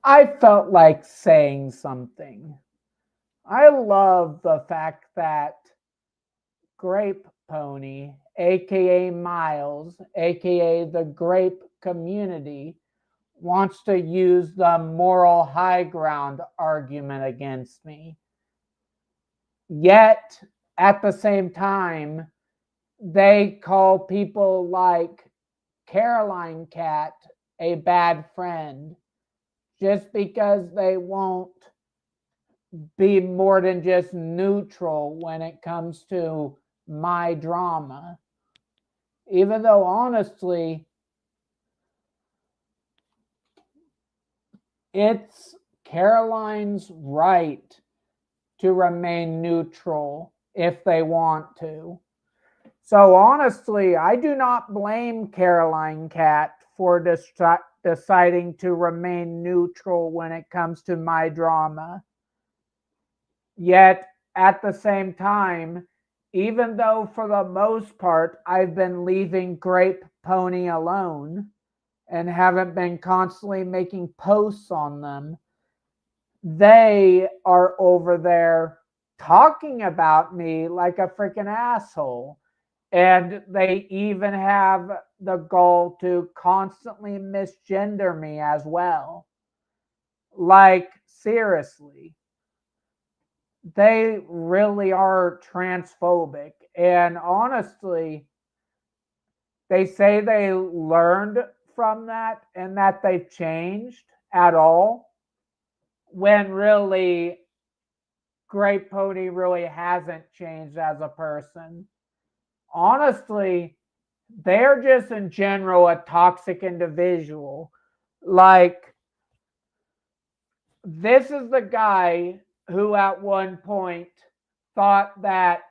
I felt like saying something. I love the fact that Grape Pony, aka Miles, aka the Grape community, wants to use the moral high ground argument against me. Yet, at the same time, they call people like Caroline Cat a bad friend just because they won't be more than just neutral when it comes to my drama. Even though, honestly, it's Caroline's right to remain neutral if they want to. So, honestly, I do not blame Caroline Cat for deciding to remain neutral when it comes to my drama. Yet, at the same time, even though for the most part I've been leaving Grape Pony alone and haven't been constantly making posts on them, they are over there talking about me like a freaking asshole. And they even have the goal to constantly misgender me as well. Like, seriously, they really are transphobic. And honestly, they say they learned from that and that they've changed at all, when really Great Pony really hasn't changed as a person. Honestly, they're just in general a toxic individual. Like, this is the guy who at one point thought that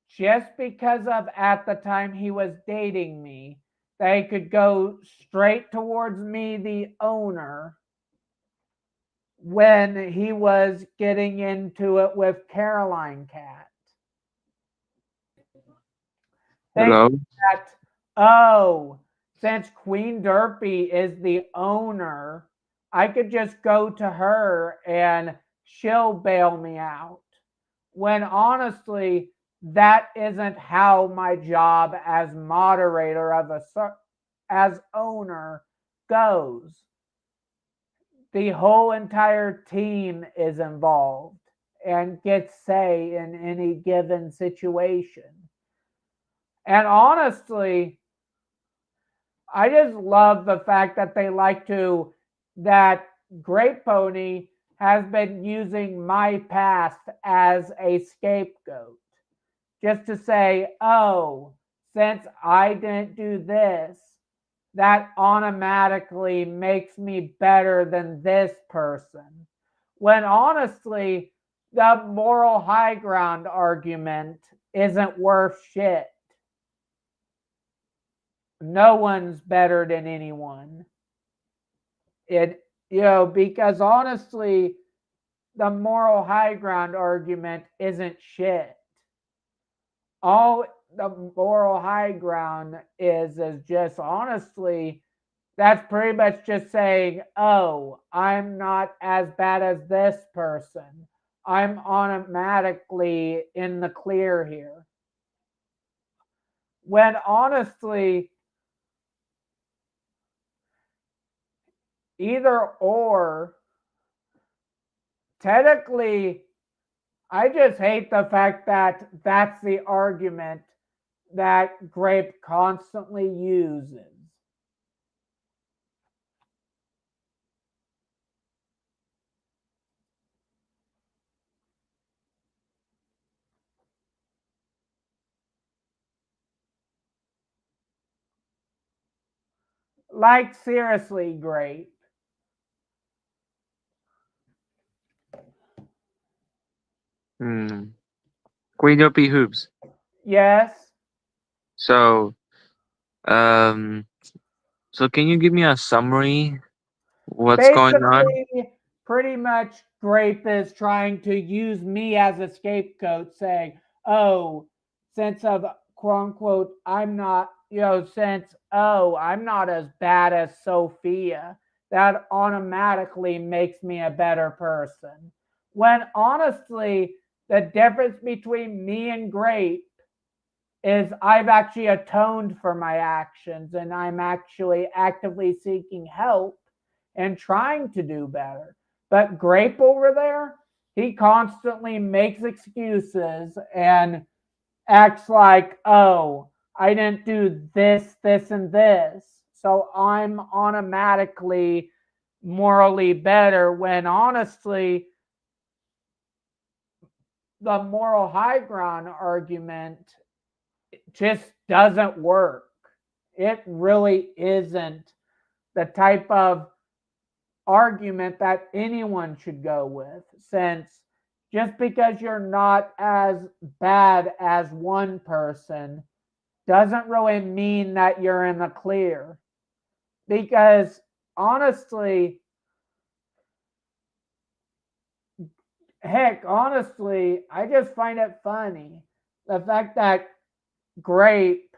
just because of at the time he was dating me, they could go straight towards me, the owner, when he was getting into it with Caroline Cat. Hello? Thinking that, oh, since Queen Derpy is the owner, I could just go to her and she'll bail me out. When honestly, that isn't how my job as moderator of as owner goes. The whole entire team is involved and gets say in any given situation. And honestly, I just love the fact that they like to, that Great Pony has been using my past as a scapegoat. Just to say, oh, since I didn't do this, that automatically makes me better than this person. When honestly, the moral high ground argument isn't worth shit. No one's better than anyone. Because honestly, the moral high ground argument isn't shit. All the moral high ground is just honestly, that's pretty much just saying, oh, I'm not as bad as this person. I'm automatically in the clear here. When honestly, either or, technically, I just hate the fact that that's the argument that Grape constantly uses. Like, seriously, Grape. Hmm. Queen Dopey Hoops. Yes, So, um, so can you give me a summary? What's going on? basically, pretty much, Grape is trying to use me as a scapegoat, saying, oh, since of quote unquote, I'm not, since, oh, I'm not as bad as Sophia, that automatically makes me a better person. When honestly, the difference between me and Grape is I've actually atoned for my actions and I'm actually actively seeking help and trying to do better. But Grape over there, he constantly makes excuses and acts like, oh, I didn't do this, this, and this. So I'm automatically morally better when honestly, the moral high ground argument just doesn't work. It really isn't the type of argument that anyone should go with, since just because you're not as bad as one person doesn't really mean that you're in the clear. Because honestly, honestly, I just find it funny the fact that Grape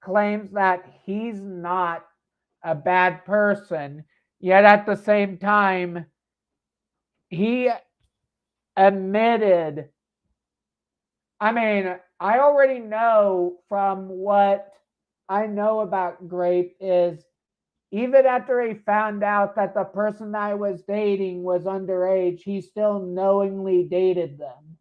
claims that he's not a bad person, yet at the same time, he admitted. I mean, I already know from what I know about Grape is even after he found out that the person I was dating was underage, he still knowingly dated them.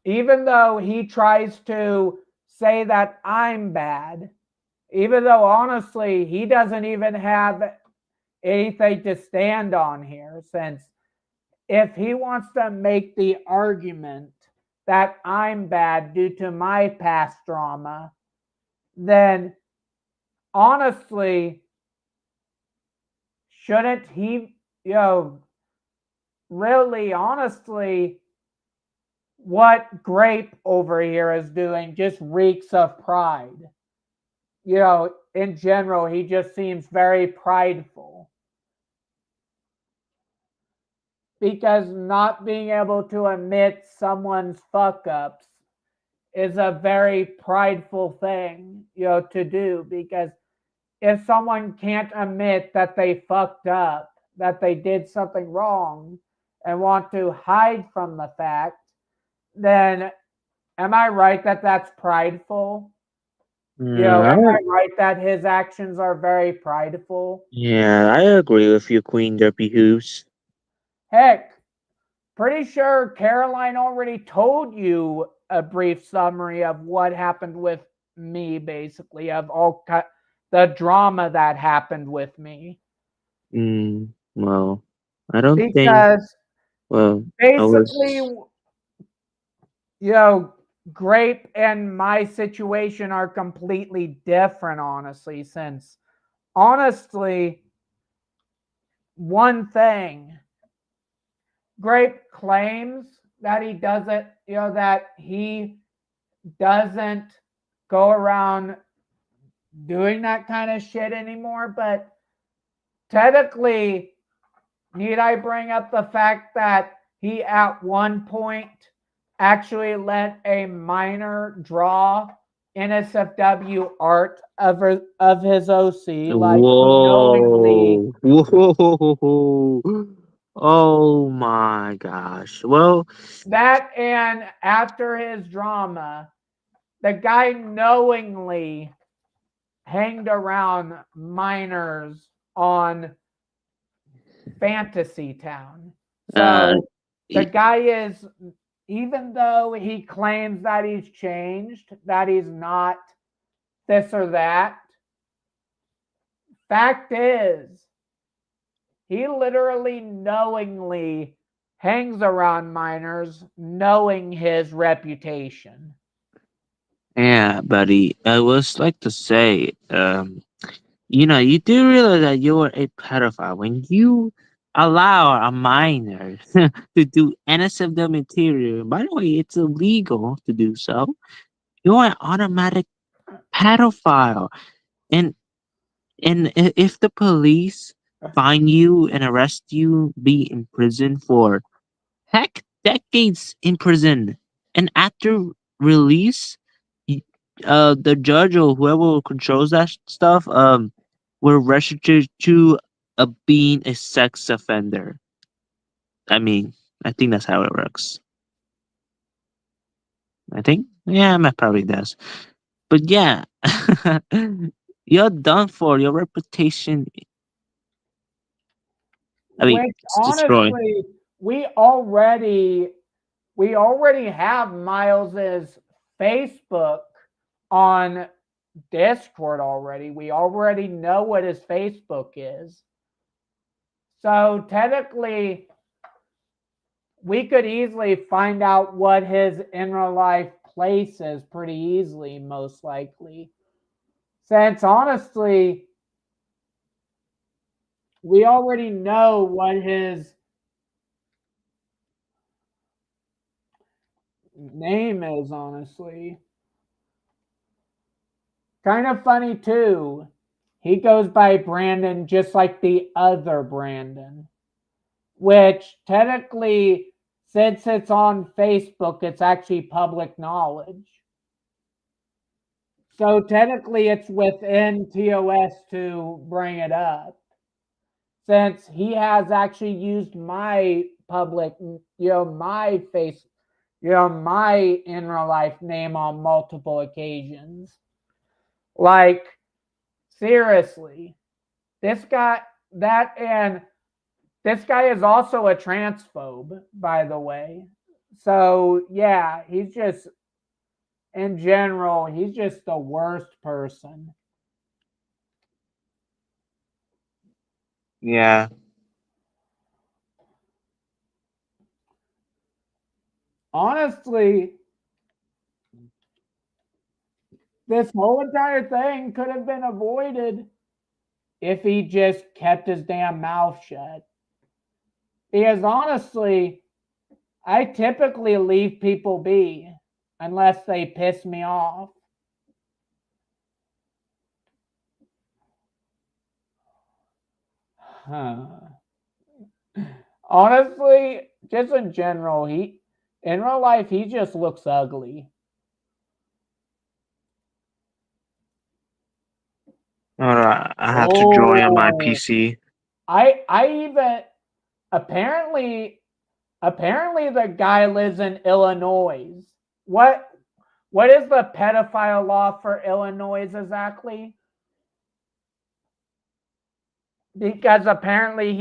Even though he tries to say that I'm bad, even though honestly he doesn't even have anything to stand on here, since if he wants to make the argument that I'm bad due to my past drama, then honestly, shouldn't he, really honestly, what Grape over here is doing just reeks of pride. In general, he just seems very prideful because not being able to admit someone's fuck ups is a very prideful thing, to do, because if someone can't admit that they fucked up, that they did something wrong and want to hide from the fact, then am I right that that's prideful? Am I, I right that his actions are very prideful? yeah, I agree with you, Queen Derpy Hooves. Heck, pretty sure Caroline already told you a brief summary of what happened with me, basically, of the drama that happened with me. Well, I don't think. Because Well, I basically, was. Grape and my situation are completely different, honestly, since honestly, one thing, Grape claims that he doesn't, that he doesn't go around doing that kind of shit anymore. But technically, need I bring up the fact that he at one point actually let a minor draw NSFW art of his OC? Like he knowingly, Whoa! Whoa! Oh my gosh. Well, that and after his drama, the guy knowingly hanged around minors on Fantasy Town. uh, So the y- guy is, even though he claims that he's changed, that he's not this or that, fact is, he literally knowingly hangs around minors, knowing his reputation. yeah, buddy. I was like to say, you do realize that you are a pedophile when you allow a minor to do NSFW material. By the way, it's illegal to do so. You're an automatic pedophile, and if the police find you and arrest you, be in prison for heck decades in prison, and after release, y- the judge or whoever controls that stuff, were registered to being a sex offender. I mean, I think that's how it works. I think, yeah, it probably does. But yeah, you're done for. Your reputation, I mean, Which it's destroyed. honestly, we already we already have Miles's Facebook on Discord already. We already know what his Facebook is. So technically, we could easily find out what his in real life place is pretty easily, most likely. Since honestly, we already know what his name is, honestly. Kind of funny too. He goes by Brandon just like the other Brandon, which technically, since it's on Facebook, it's actually public knowledge. So technically, it's within TOS to bring it up, since he has actually used my public, my face, my in real life name on multiple occasions. Like, seriously, this guy, that, and this guy is also a transphobe, by the way. So, yeah, he's just, in general, he's just the worst person. Yeah. Honestly, this whole entire thing could have been avoided if he just kept his damn mouth shut. Because honestly, I typically leave people be unless they piss me off. Huh. Honestly, just in general, he in real life he just looks ugly. All right, I have to draw on my Oh, PC. I even apparently apparently the guy lives in Illinois. What what is the pedophile law for Illinois exactly? Because apparently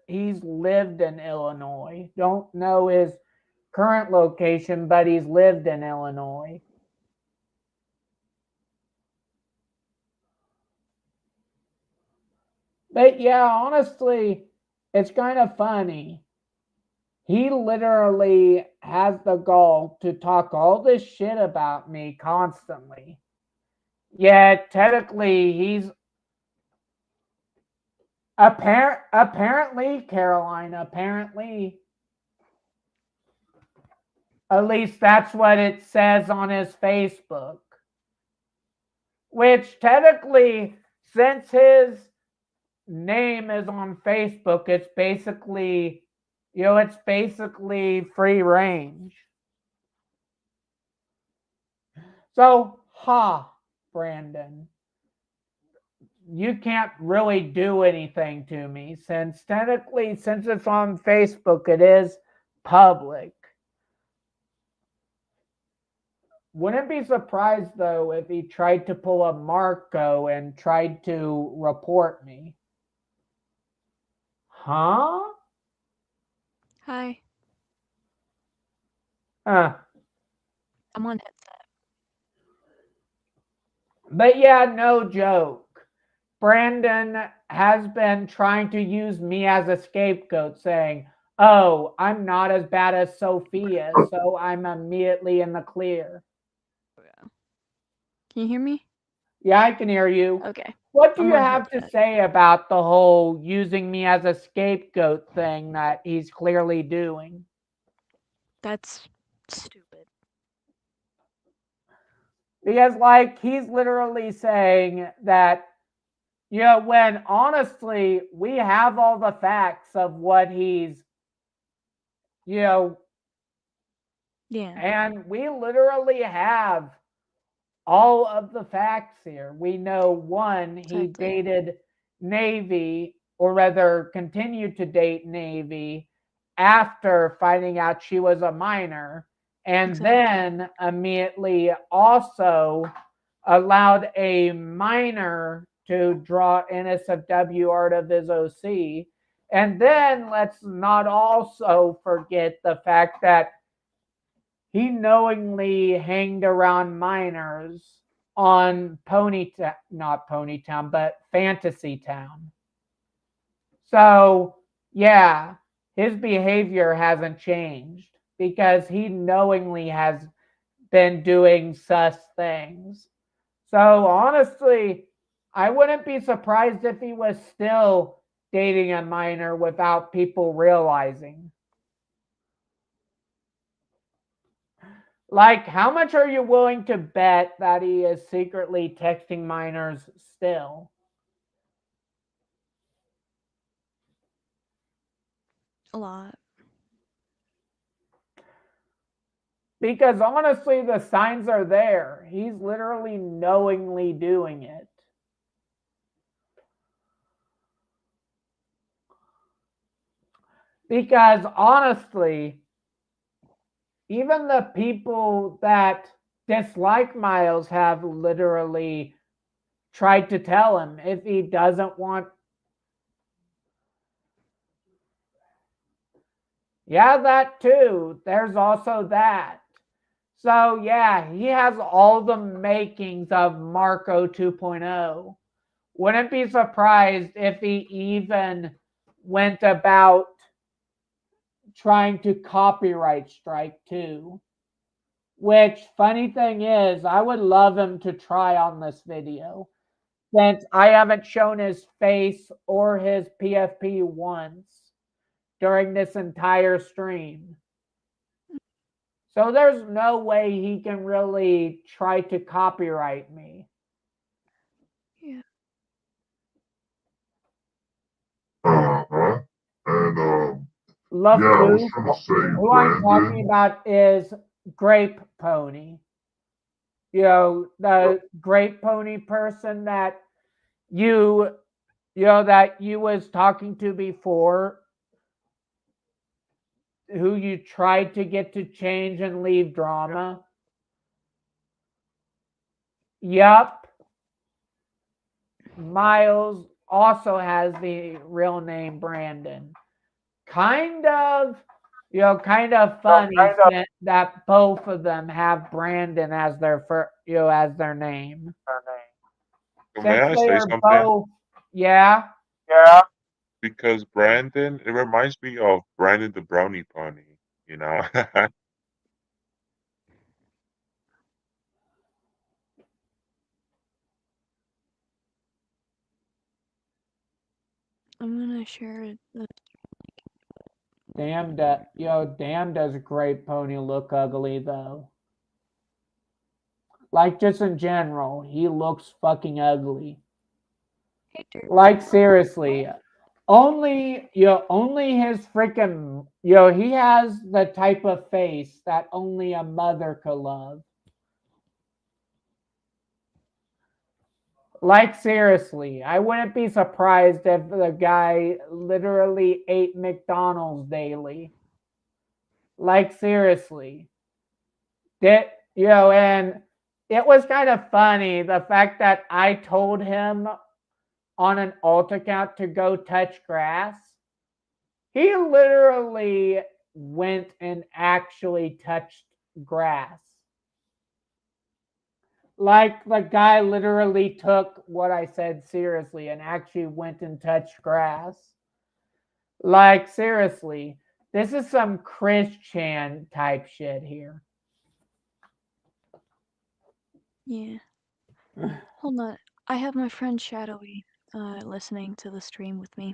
he's lived in Illinois. Don't know his current location, but he's lived in Illinois. But yeah, honestly, it's kind of funny. He literally has the gall to talk all this shit about me constantly. Yet technically he's apparently Caroline, apparently, at least that's what it says on his Facebook. Which technically, since his name is on Facebook, it's basically, it's basically free range. So, Brandon, you can't really do anything to me since technically, since it's on Facebook, it is public. Wouldn't be surprised though if he tried to pull a Marco and tried to report me. Huh? Hi, Huh. I'm on headset. But yeah, no joke. Brandon has been trying to use me as a scapegoat, saying, "Oh, I'm not as bad as Sophia, so I'm immediately in the clear." Oh, yeah. Can you hear me? Yeah, I can hear you. Okay. What do I'm you on have to headset. say about the whole using me as a scapegoat thing that he's clearly doing? That's stupid. Because, like, he's literally saying that, when honestly, we have all the facts of what he's, you know, Yeah, and we literally have all of the facts here. We know one, he exactly. dated Navy, or rather continued to date Navy after finding out she was a minor, and Exactly. then immediately also allowed a minor to draw NSFW art of his OC. And then let's not also forget the fact that he knowingly hanged around minors on not Ponytown, but Fantasy Town. So, yeah, his behavior hasn't changed because he knowingly has been doing sus things. So, honestly, I wouldn't be surprised if he was still dating a minor without people realizing. Like, how much are you willing to bet that he is secretly texting minors still? A lot. Because honestly, the signs are there. He's literally knowingly doing it. Because honestly, even the people that dislike Miles have literally tried to tell him if he doesn't want. Yeah, that too. There's also that. So, yeah, he has all the makings of Marco 2.0. Wouldn't be surprised if he even went about trying to copyright strike too. Which, funny thing is, I would love him to try on this video since I haven't shown his face or his PFP once during this entire stream. So there's no way he can really try to copyright me. Yeah. Uh-huh. And Love yeah, I was Foo, gonna say who I'm talking Brandon. about is Grape Pony. You know, the Grape Pony person that you that you was talking to before, who you tried to get to change and leave drama. Yup. Miles also has the real name Brandon. Kind of, kind of funny that both of them have Brandon as their as their name. May Since I they say are something? both, yeah. Because Brandon, it reminds me of Brandon the Brownie Pony, you know? I'm gonna share the. Damn does Great Pony look ugly though. Like just in general, he looks fucking ugly. Hey, Derp. Like seriously, only his freaking he has the type of face that only a mother could love. Like seriously, I wouldn't be surprised if the guy literally ate McDonald's daily. Like seriously. Did and it was kind of funny the fact that I told him on an alt account to go touch grass. He literally went and actually touched grass. Like the guy literally took what I said seriously and actually went and touched grass. Like seriously, this is some Chris Chan type shit here. Yeah. Hold on. I have my friend Shadowy listening to the stream with me.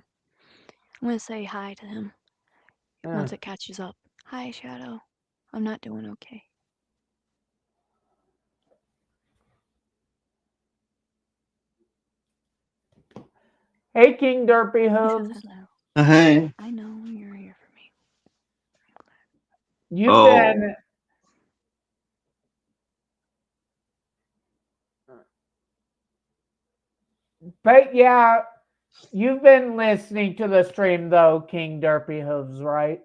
I'm gonna say hi to him once it catches up. Hi, Shadow. I'm not doing okay. Hey, King Derpy He says Hooves. hello. Hey. I know you're here for me. You've Oh. been. But yeah, You've been listening to the stream though, King Derpy Hooves, right?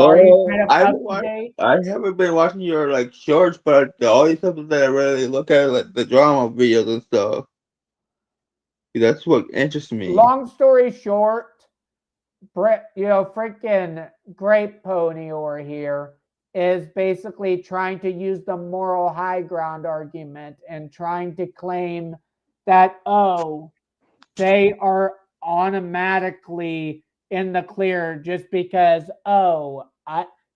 Are you Well, kind of up to date? I haven't been watching your like shorts, but the only stuff that I really look at like the drama videos and stuff. That's what interests me. Long story short, freaking Grape Pony over here is basically trying to use the moral high ground argument and trying to claim that, oh, they are automatically in the clear just because, oh,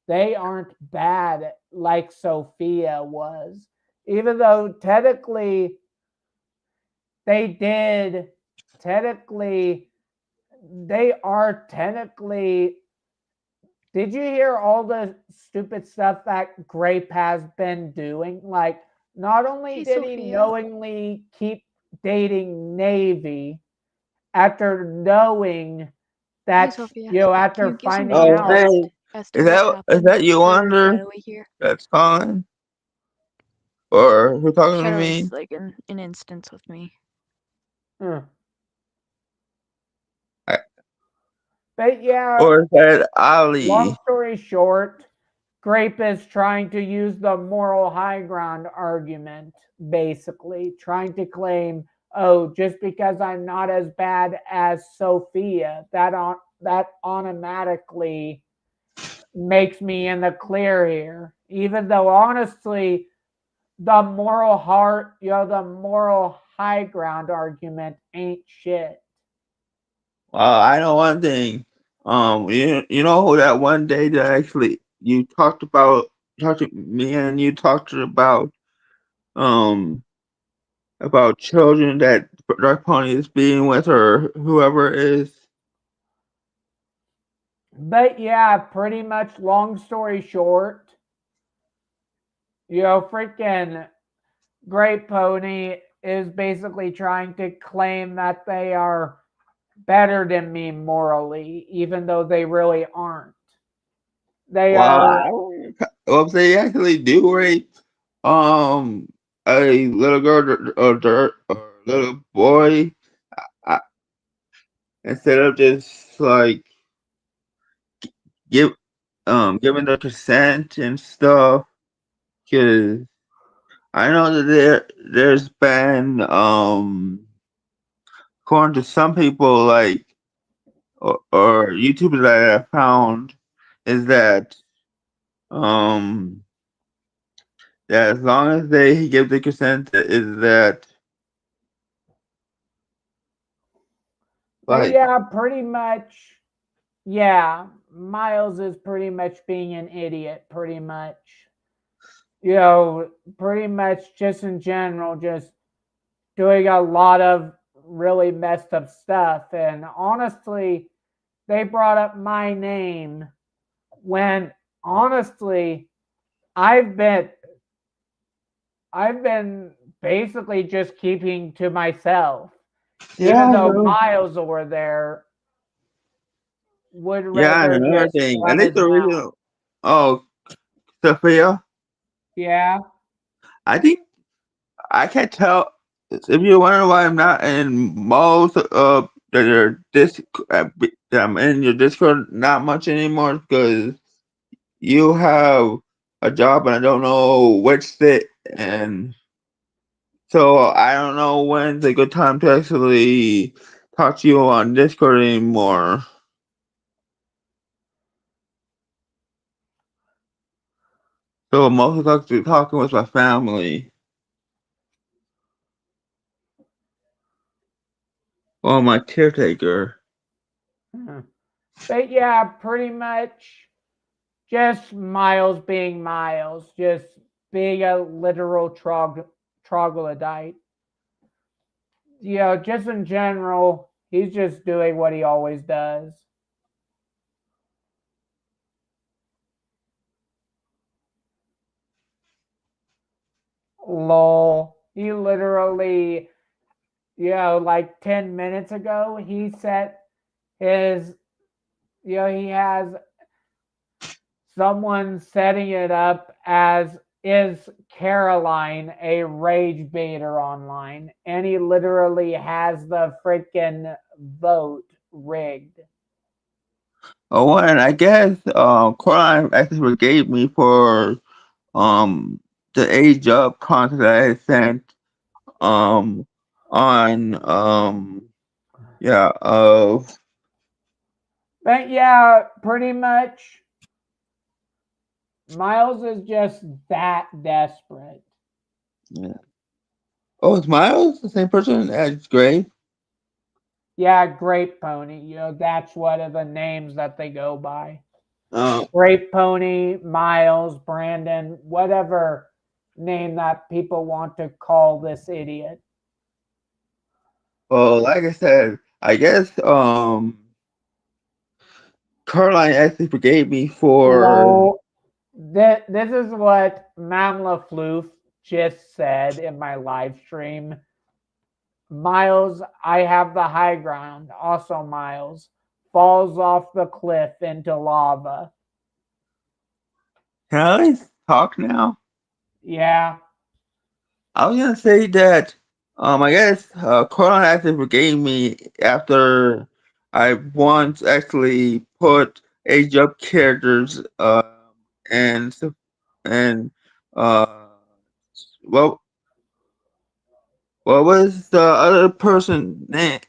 they aren't bad like Sophia was. Even though technically they did, technically, they are technically. Did you hear all the stupid stuff that Grape has been doing? Like, not only Hey, did he Sophia. knowingly keep dating Navy after knowing Hey, that, Sophia. Can after you give some finding Oh, out, context hey, as to what is happened that you, for Wonder? Shadowy here? That's calling, or who talking to Shadowy's me, like an instance with me. hmm, I, but yeah, or is that long Ali? story short, Grape is trying to use the moral high ground argument, basically, trying to claim, oh, just because I'm not as bad as Sophia, that automatically makes me in the clear here. Even though honestly, the moral high ground argument ain't shit. Well, I know one thing. You know who that one day that actually you talked to me and you talked um about children that Dark Pony is being with or whoever it is. But yeah, pretty much long story short, freaking Great Pony is basically trying to claim that they are better than me morally, even though they really aren't. They Well, are, well, if they actually do rape um a little girl or little boy, I, instead of just like give giving the consent and stuff, because I know that there's been according to some people like or YouTubers that I have found is um that as long as they give the consent is that but like yeah, pretty much, yeah, Miles is pretty much being an idiot, pretty much. Pretty much just in general, just doing a lot of really messed up stuff. And honestly, they brought up my name when honestly, I've been I've been basically just keeping to myself, yeah even I though know. Miles over there would Yeah, and rather another just thing, I run think his the mouth. reason oh Sophia, Yeah. I think I can't tell if you're wondering why I'm not in most of your that I'm in your Discord not much anymore because you have a job and I don't know which state and so I don't know when's a good time to actually talk to you on Discord anymore. So I'm mostly talking with my family or my caretaker. But yeah, pretty much just Miles being Miles, just being a literal troglodyte. Just in general, he's just doing what he always does. Lol. He literally, like 10 minutes ago, he set his, he has someone setting it up as is Caroline a rage baiter online, and he literally has the freaking vote rigged. Oh, and I guess Coraline actually forgave me for the age up content that I sent um on yeah But yeah, pretty much Miles is just that desperate. yeah. Oh, is Miles the same person as Gray? Yeah, Grape Pony. That's one of the names that they go by. Uh, Grape Pony, Miles, Brandon, whatever name that people want to call this idiot. well, like I said, I guess Caroline actually forgave me for. Well, this is what Mamla Floof just said in my live stream. Miles, I have the high ground. Also, Miles falls off the cliff into lava. Can I at least talk now? Yeah, I was gonna say that I guess Coraline actually forgave me after I once actually put age up characters and and uh well what was the other person name,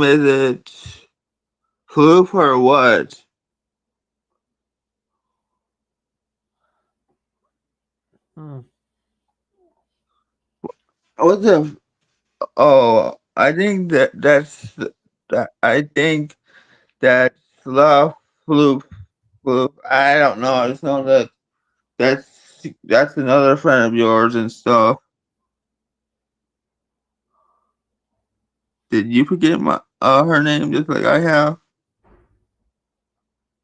is it Floof or what? hmm. What's the oh I think that I think that's Love Floof. I don't know. I just know that that's another friend of yours and stuff. Did you forget my her name just like I have?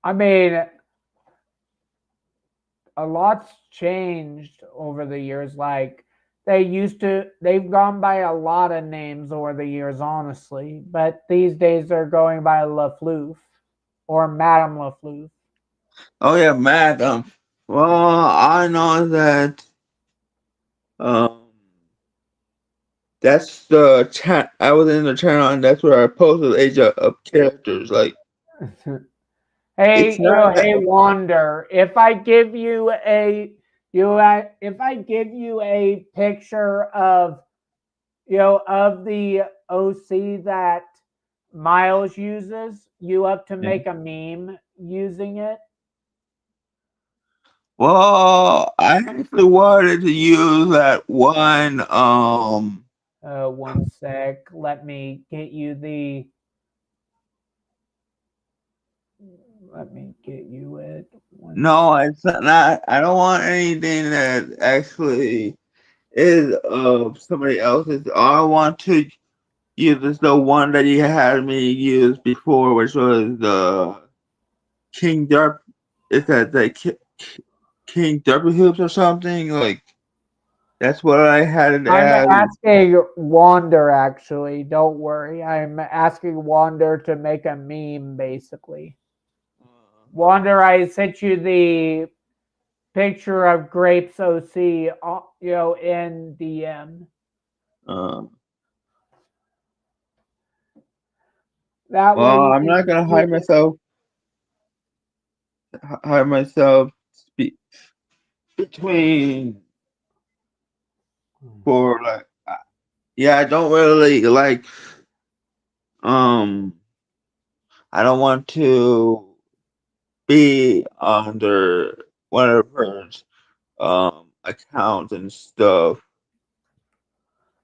I mean, a lot's changed over the years. Like they've gone by a lot of names over the years, honestly. But these days they're going by LaFloof or Madame LaFloof. Oh yeah, Matt. Well, I know that um that's the chat. I was in the channel and that's where I posted age of characters. Like it's Hey, not that. hey, Wander. If I give you a picture of of the OC that Miles uses, you up to Yeah. make a meme using it? Well, I actually wanted to use that one. One sec. Let me get you the. Let me get you it. One. No, it's not. I don't want anything that actually is of somebody else's. All I want to use is the one that you had me use before, which was the King Derp. Is that the King Derpy hoops or something? Like that's what I had it I'm as. asking Wander actually. Don't worry. I'm asking Wander to make a meme basically. Wander, I sent you the picture of Grapes OC, in DM. Um, That way well, you I'm not can gonna see. hide myself between for like. Yeah, I don't really like. Um, I don't want to be under one of her accounts and stuff.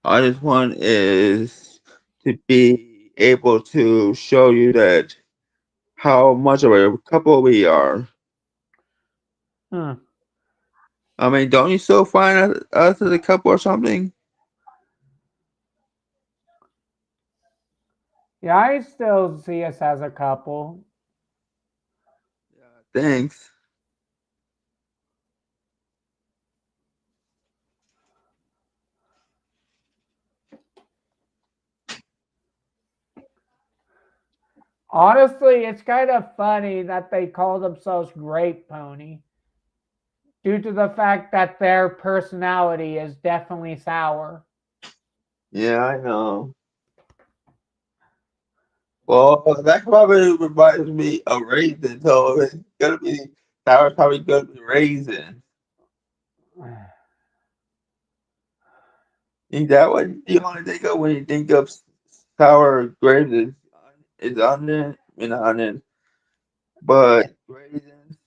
I just want is to be able to show you that how much of a couple we are. Hmm. I mean, don't you still find us as a couple or something? Yeah, I still see us as a couple. Thanks. Honestly, it's kind of funny that they call themselves Grape Pony. due to the fact that their personality is definitely sour. Yeah, I know. Well, that probably reminds me of raisin. So it's gonna be sour. Probably gonna be raisin. Is that what you only think of when you think of sour grapes? Is onion and onion, but raisins.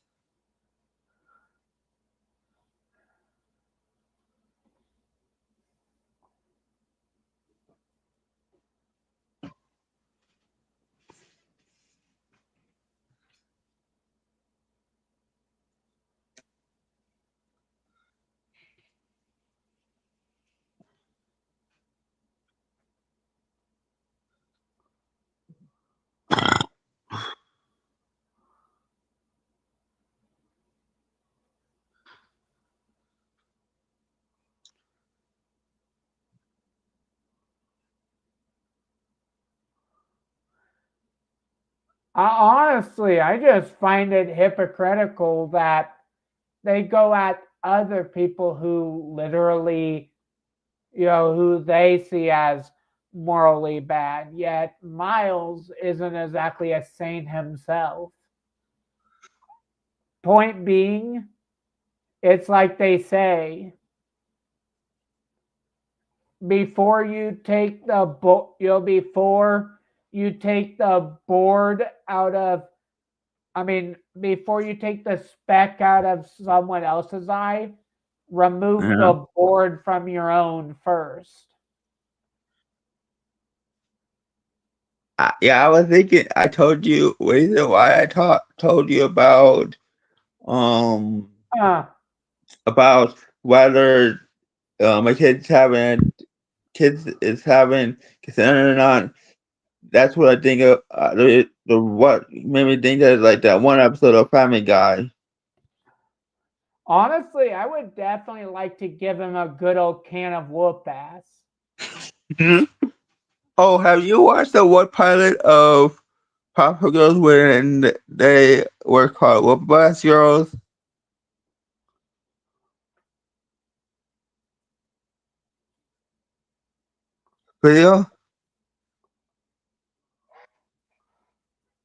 Honestly, I just find it hypocritical that they go at other people who literally, who they see as morally bad, yet Miles isn't exactly a saint himself. Point being, it's like they say, before you take the before you take the board out of before you take the speck out of someone else's eye, remove Yeah. the board from your own first. Yeah, I was thinking. I told you reason why told you um Uh, about whether my kids is having concern or not. That's what I think of. The what made me think of like that one episode of Family Guy. Honestly, I would definitely like to give him a good old can of whoop ass. Mhm. Oh, have you watched the one pilot of Papa Girls when they were called Whoop Ass Girls? Video?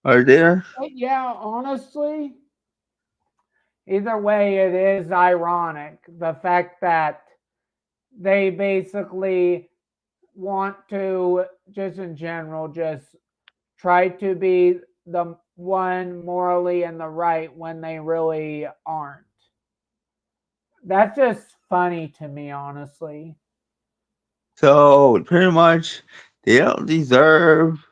Are there? But yeah, honestly, either way, it is ironic the fact that they basically want to, just in general, just try to be the one morally in the right when they really aren't. That's just funny to me, honestly. So pretty much they don't deserve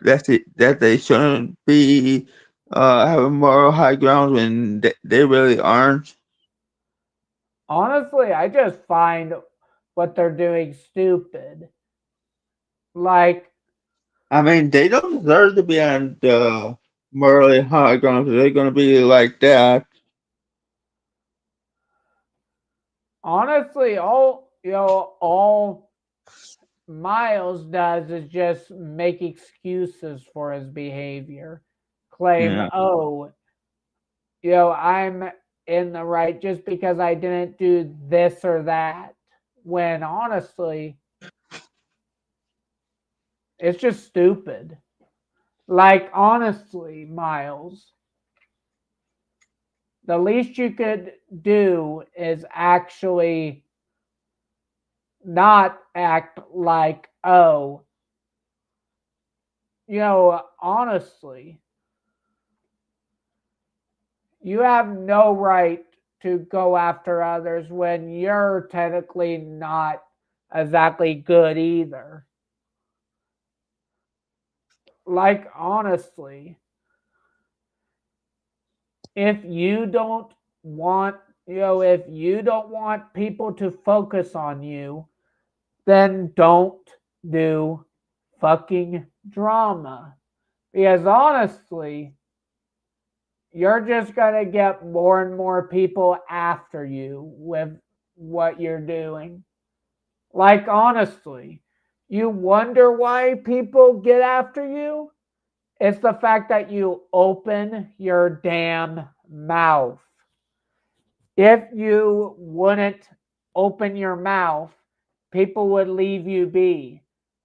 that they shouldn't be having moral high grounds when they really aren't. Honestly, I just find what they're doing stupid. Like, I mean, they don't deserve to be on the morally high grounds. If they're gonna be like that. honestly, all Miles does is just make excuses for his behavior. Claim, Yeah. oh, I'm in the right just because I didn't do this or that. When honestly, it's just stupid. Like, honestly, Miles, the least you could do is actually not act like, oh, honestly, you have no right to go after others when you're technically not exactly good either. Like, honestly, if you don't want, if you don't want people to focus on you, then don't do fucking drama. Because honestly, you're just going to get more and more people after you with what you're doing. Like, honestly, you wonder why people get after you? It's the fact that you open your damn mouth. If you wouldn't open your mouth, people would leave you be.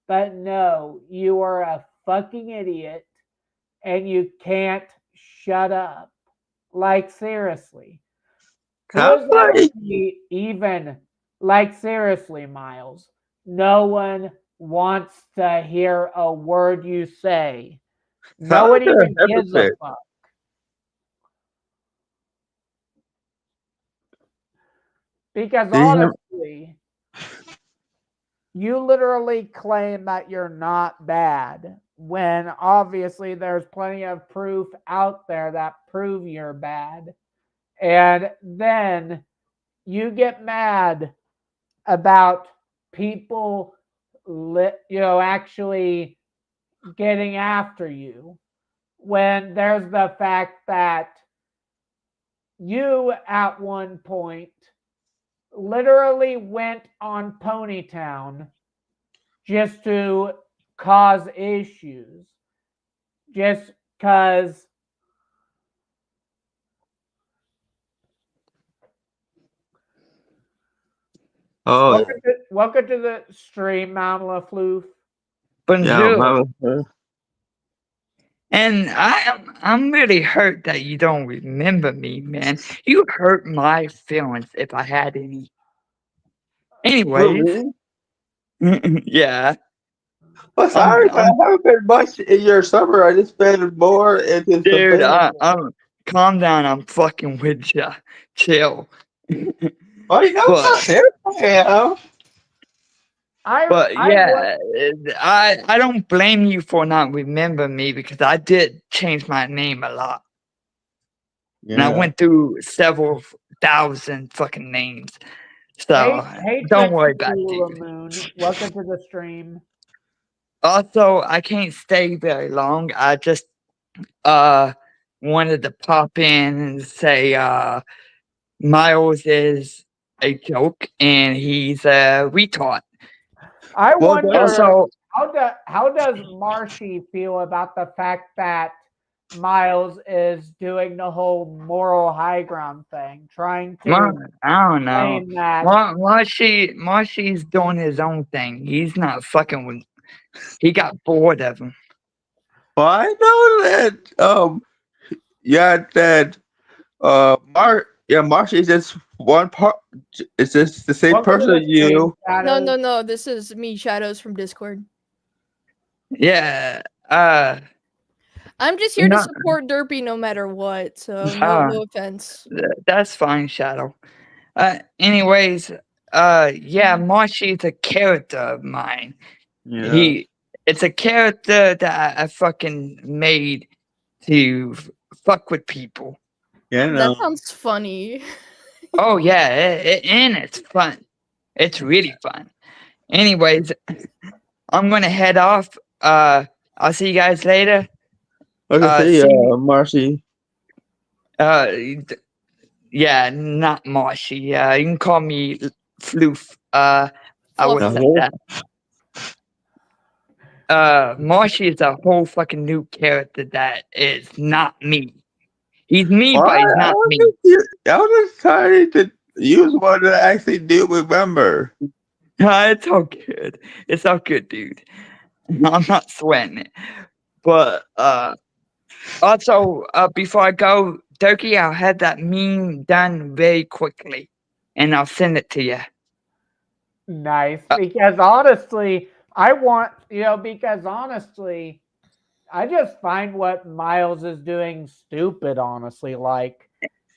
But no, you are a fucking idiot and you can't shut up. Like, seriously. Who Sounds is like actually even, like, seriously, Miles? No one wants to hear a word you say. No sounds one like even a gives a hypocrite. fuck. Because Did he have, honestly, you literally claim that you're not bad when obviously there's plenty of proof out there that prove you're bad. And then you get mad about people actually getting after you when there's the fact that you at one point literally went on Ponytown just to cause issues. Just because. oh Welcome to the stream, Mount LaFloof. yeah, Bonjour. And I'm really hurt that you don't remember me, man. You hurt my feelings if I had any. Anyways, really? yeah. Well, sorry, but I I'm haven't been much in your summer. I just been more into some dude. things. I'm calm down. I'm fucking with ya. Chill. Oh, you know, but here I am. but I would. yeah, I don't blame you for not remembering me because I did change my name a lot. And I Yeah. went through several thousand fucking names. Hey, So hey, don't worry Trixie about it, dude. Moon. Welcome to the stream. Also, I can't stay very long. I just uh wanted to pop in and say Miles is a joke and he's a retard. I Well, wonder Also, how does Marshy feel about the fact that Miles is doing the whole moral high ground thing, trying Mar- to I don't know. claim that. Marshy's doing his own thing. He's not fucking with. He got bored of him. well, I know that. Yeah, that. Marsh is just one part. It's just the same Welcome to person the stream, you. No, Shadows. no, no. This is me, Shadows from Discord. Yeah. I'm just here to No. support Derpy no matter what. So Uh, no offense. that's fine, Shadow. Anyways, yeah, Marshy's a character of mine. Yeah. It's a character that I fucking made to fuck with people. Yeah. That No. sounds funny. Oh yeah, and it's fun. It's really fun. Anyways, I'm gonna head off. I'll see you guys later. Okay. See, See you. Marcy. Yeah, not Marshy. You can call me Floof. I will Fluffy. accept that. Marshy is a whole fucking new character that is not me. He's me, Well, but he's not me. I was just trying to use one that I actually do remember. It's all good. It's all good, dude. I'm not sweating it. But also, before I go, Doki, I'll have that meme done very quickly, and I'll send it to you. Nice. Because honestly, because honestly, I just find what Miles is doing stupid, honestly. Like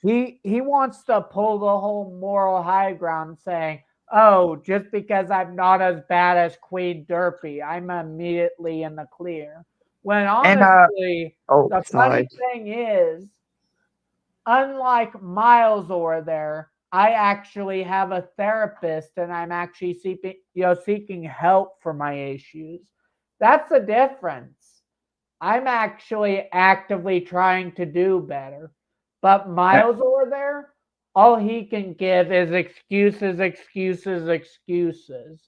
he wants to pull the whole moral high ground saying, "Oh, just because I'm not as bad as Queen Derpy, I'm immediately in the clear." When And honestly, oh, the funny sorry. thing is, unlike Miles over there, I actually have a therapist and I'm actually seeking help for my issues. That's the difference. I'm actually actively trying to do better. But Miles over there, all he can give is excuses, excuses, excuses.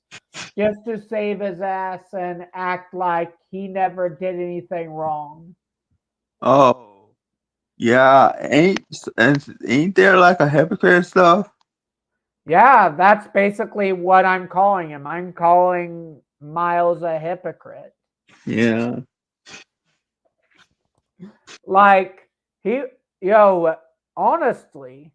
Just to save his ass and act like he never did anything wrong. Oh. Yeah, ain't there like a hypocrite stuff? Yeah, that's basically what I'm calling him. I'm calling Miles a hypocrite. Yeah. Like, yo, honestly,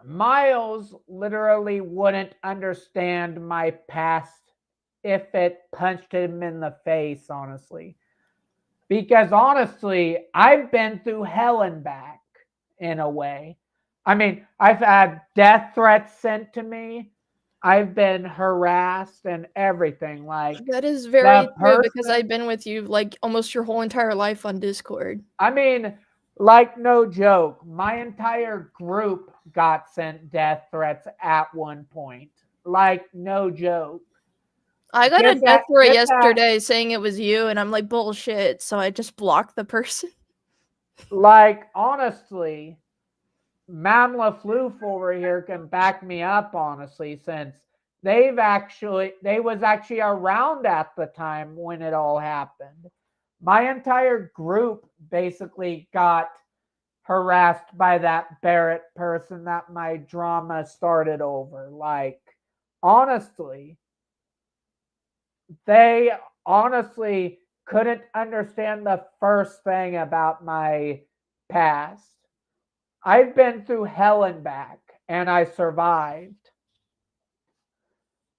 Miles literally wouldn't understand my past if it punched him in the face, honestly. Because honestly, I've been through hell and back in a way. I mean, I've had death threats sent to me. I've been harassed and everything. Like That is very the true because person, I've been with you like almost your whole entire life on Discord. I mean, like no joke, my entire group got sent death threats at one point. Like no joke. I got a death threat Just that, yesterday saying it was you, and I'm like, bullshit. So I just blocked the person. like honestly, Mamla Floof over here can back me up, honestly, since they was actually around at the time when it all happened. My entire group basically got harassed by that Barrett person that my drama started over. Like, honestly, they honestly couldn't understand the first thing about my past. I've been through hell and back, and I survived.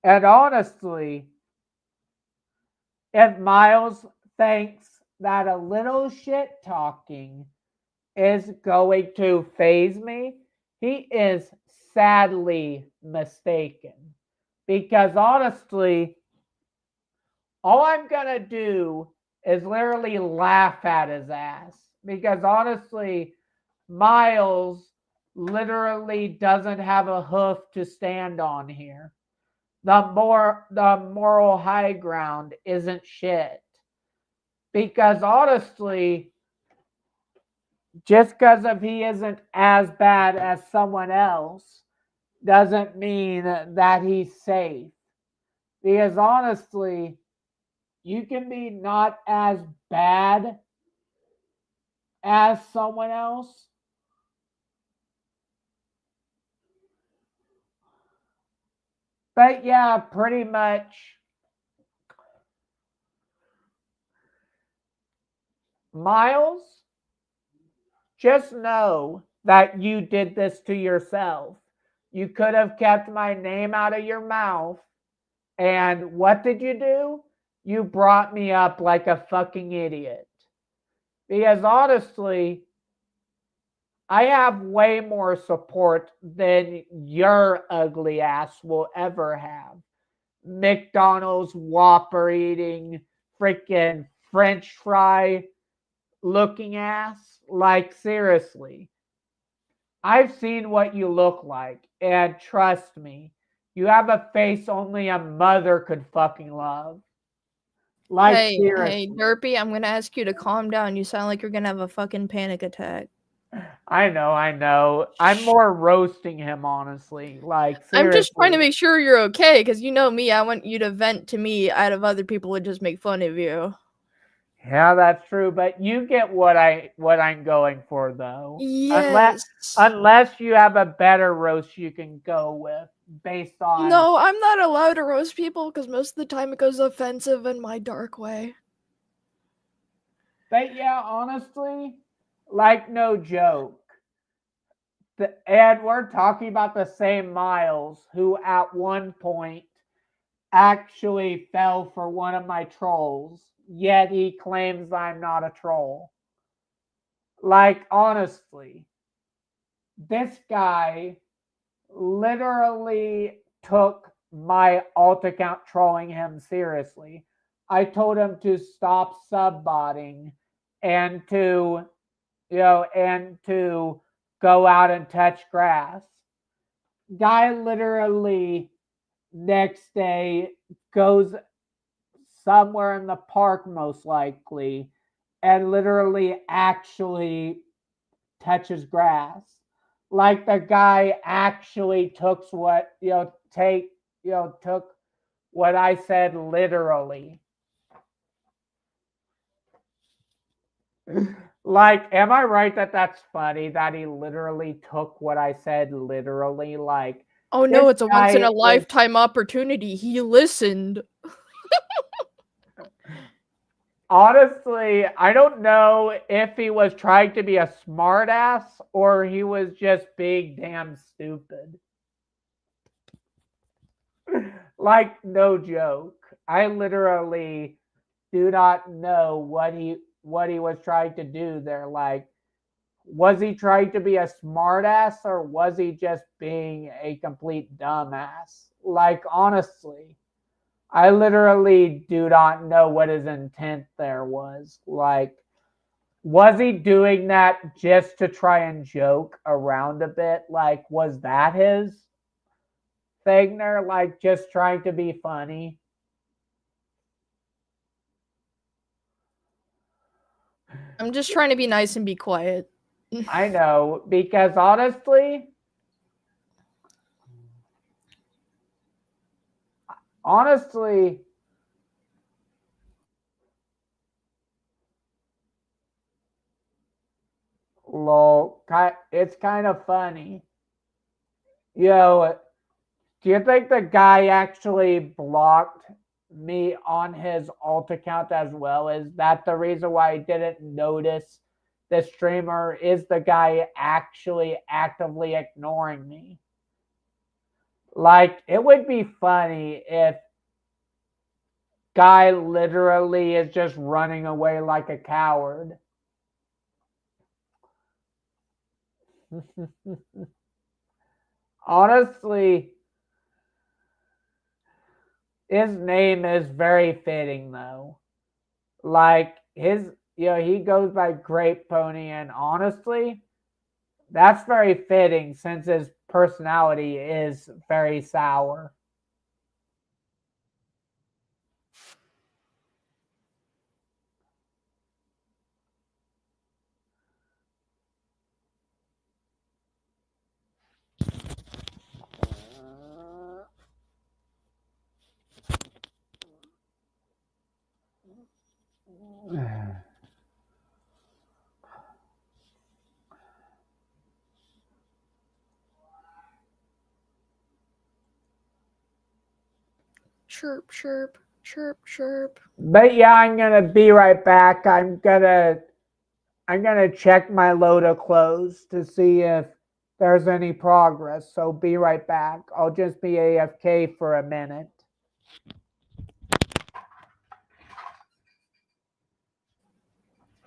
And honestly, if Miles thinks that a little shit talking is going to phase me, he is sadly mistaken. Because honestly, all I'm going to do is literally laugh at his ass. Because honestly, Miles literally doesn't have a hoof to stand on here. The moral high ground isn't shit. Because honestly, just because if he isn't as bad as someone else doesn't mean that he's safe. Because honestly, you can be not as bad as someone else. But yeah, pretty much Miles, just know that you did this to yourself. You could have kept my name out of your mouth. And what did you do? You brought me up like a fucking idiot. Because honestly, I have way more support than your ugly ass will ever have. McDonald's Whopper eating, freaking French fry looking ass. Like, seriously. I've seen what you look like, and trust me, you have a face only a mother could fucking love. Like, Hey, seriously. Derpy, I'm gonna ask you to calm down. You sound like you're gonna have a fucking panic attack. I know. I'm more roasting him, honestly. Like, I'm just trying to seriously. make sure you're okay, because you know me, I want you to vent to me out of other people would just make fun of you. Yeah, that's true. But you get what I'm going for, though. Yes. Unless you have a better roast you can go with based on. No, I'm not allowed to roast people because most of the time it goes offensive in my dark way. But yeah, honestly, like no joke. And we're talking about the same Miles who at one point actually fell for one of my trolls, yet he claims I'm not a troll. Like, honestly, this guy literally took my alt account trolling him seriously. I told him to stop subbotting and to go out and touch grass. Guy literally next day goes somewhere in the park, most likely, and literally actually touches grass. Like the guy actually took took what I said literally. Like, am I right that that's funny that he literally took what I said literally? Like, Oh no, this it's a once in guy a is lifetime opportunity. He listened. honestly, I don't know if he was trying to be a smartass or he was just being damn stupid. Like, no joke. I literally do not know what he was trying to do there. Like, was he trying to be a smartass or was he just being a complete dumbass? Like, honestly, I literally do not know what his intent there was. Like, was he doing that just to try and joke around a bit? Like, was that his thing there? Like, just trying to be funny? I'm just trying to be nice and be quiet. I know, because honestly, lol, it's kind of funny. Yo, do you think the guy actually blocked me on his alt account as well? Is that the reason why I didn't notice the streamer? Is the guy actually actively ignoring me? Like, it would be funny if guy literally is just running away like a coward. Honestly, his name is very fitting though. Like he goes by Grape Pony, and honestly, that's very fitting since his personality is very sour. Chirp, chirp, chirp, chirp. But yeah, I'm gonna be right back. I'm gonna check my load of clothes to see if there's any progress. So be right back. I'll just be AFK for a minute.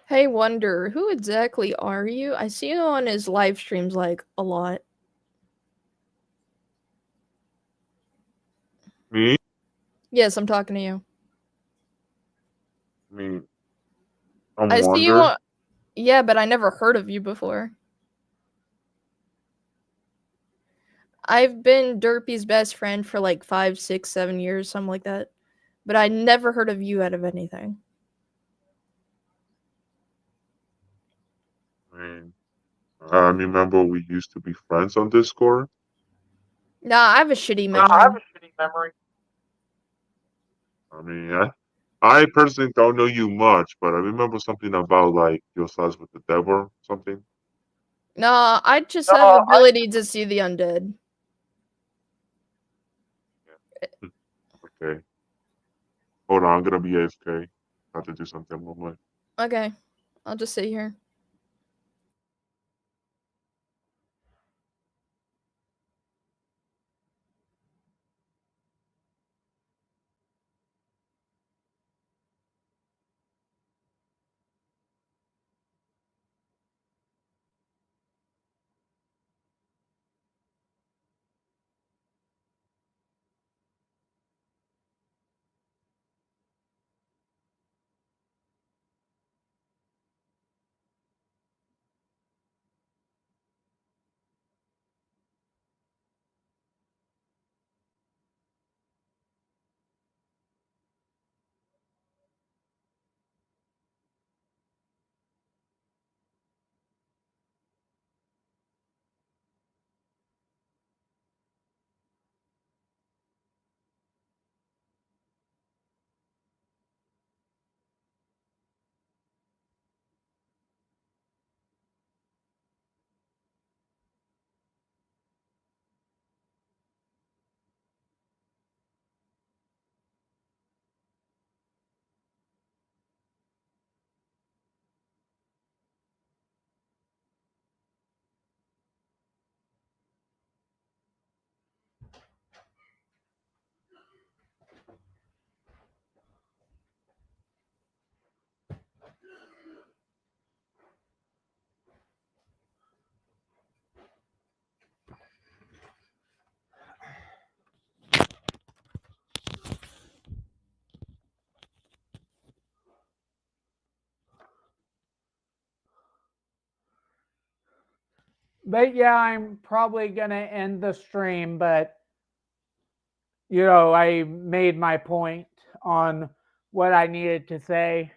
Hey, Wonder, who exactly are you? I see you on his live streams like a lot. Me? Yes, I'm talking to you. I mean, I'm I see you Wonder. on. Yeah, but I never heard of you before. I've been Derpy's best friend for like 5, 6, 7 years, something like that. But I never heard of you out of anything. I mean, I remember we used to be friends on Discord. Nah, I have a shitty I have memory. a shitty memory. I mean, I personally don't know you much, but I remember something about like your size with the devil or something. Nah, I just No, have I. ability to see the undead. Okay. Hold on, I'm gonna be AFK. Have to do something real quick. Okay, I'll just sit here. But yeah, I'm probably going to end the stream, but I made my point on what I needed to say.